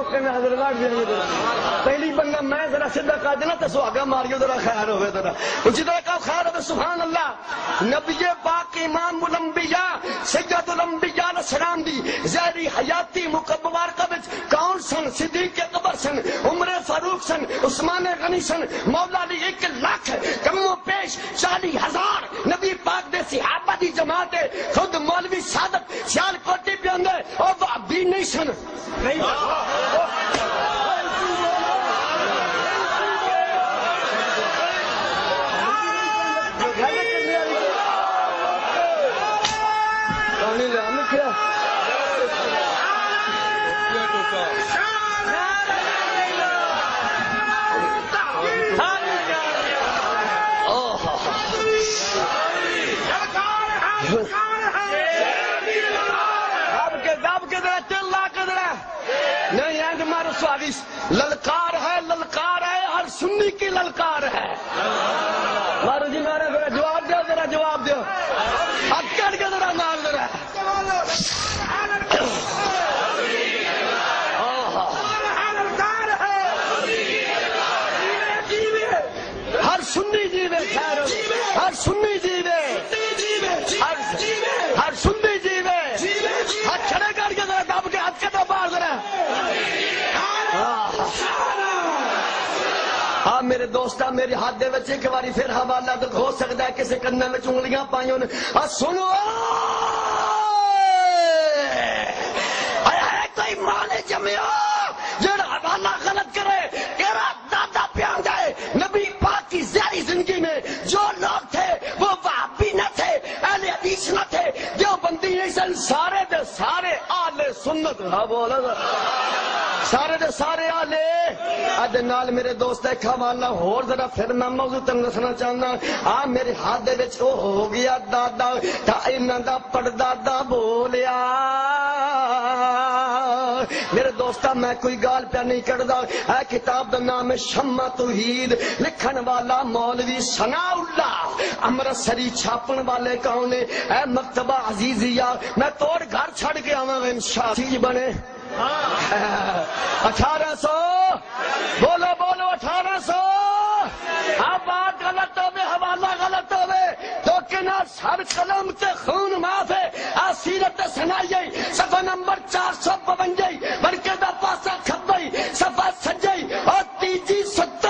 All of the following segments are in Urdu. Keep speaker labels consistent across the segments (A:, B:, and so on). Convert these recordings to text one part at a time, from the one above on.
A: موقع میں حضرت پہلی بندہ میں ذرا سیدھا کر دینا تو سہاگا ماریو ذرا خیر ہوئے ذرا اسی طرح کا خیر ہوئے سبحان اللہ نبی پاک امام الانبیاء سید الانبیاء علیہ السلام دی زہری حیاتی مبارکہ وچ کون سن صدیق اکبر سن عمر فاروق سن عثمان غنی سن مولا علی 1 لاکھ کموں پیش 40,000 نبی پاک دے صحابہ دی جماعت خود مولوی صادق سیال کوٹی پہ اندے اور وہ بھی نہیں سن للکار ہے ہر سنی کی للکار ہے مارو جی میرا ذرا جواب دو ذرا جواب دو اب کر کے ذرا مار ذرا ہر سنی جیوے خیر ہر سنی جیوے ہر سنی جیوے ہاتھ کھڑے کر کے ذرا دب کے ہاتھ کے تو مار ذرا ہاں میرے دوستا میرے ہاتھ دے وچ ایک باری پھر حوالہ تک ہو سکتا ہے کسی کنے میں انگلیاں پائیوں نے سنو ہے کوئی مال جمعہ جڑا حوالہ غلط کرے تیرا دادا پیان جائے نبی پاک کی زیادی زندگی میں جو لوگ تھے وہ وہابی نہ تھے اہل حدیث نہ تھے جو بندی نہیں سن سارے دے سارے اہل سنت ہاں بولا سارے دے سارے آلے ادھے نال میرے دوست ایک حوالہ ہور ذرا پھر میں موضوع تن دسنا چاہنا میرے ہاتھ دے وچ ہو گیا دادا تا انہاں دا پڑدادا بولیا میرے دوستا میں کوئی گال پہ نہیں کردا اے کتاب دا نام ہے شمع توحید لکھن والا مولوی ثناء اللہ امرتسری چھاپن والے کون ہے اے مکتبہ عزیزیہ میں توڑ گھر چھڑ کے آواں گا انشاءاللہ چیز بنے 1800 بولو بولو 1800 اب بات غلط ہوئے حوالہ غلط ہوئے تو کنا سر قلم تے خون معاف ہے سیرت سنائی صفحہ نمبر 452 برکے دا پاسا کھبئی صفحہ سجئی اور تیجی 70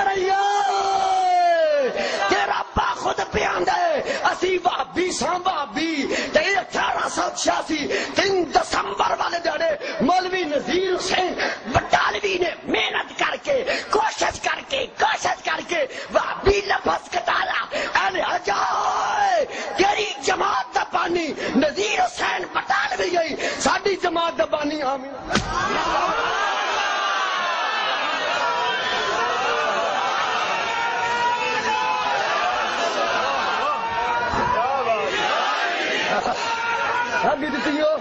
A: تیرا با خود بیان ہے اسی وابی ساں وابی تے 1886 3 دسمبر والے دیڑے مولوی نذیر حسین بٹالوی نے محنت کر کے کوشش کر کے وابی لفظ کٹالا اہل حجائے تیری جماعت دا پانی نذیر حسین بٹالوی گئی ساڑی جماعت دا پانی آمین ابھی دیتی ہو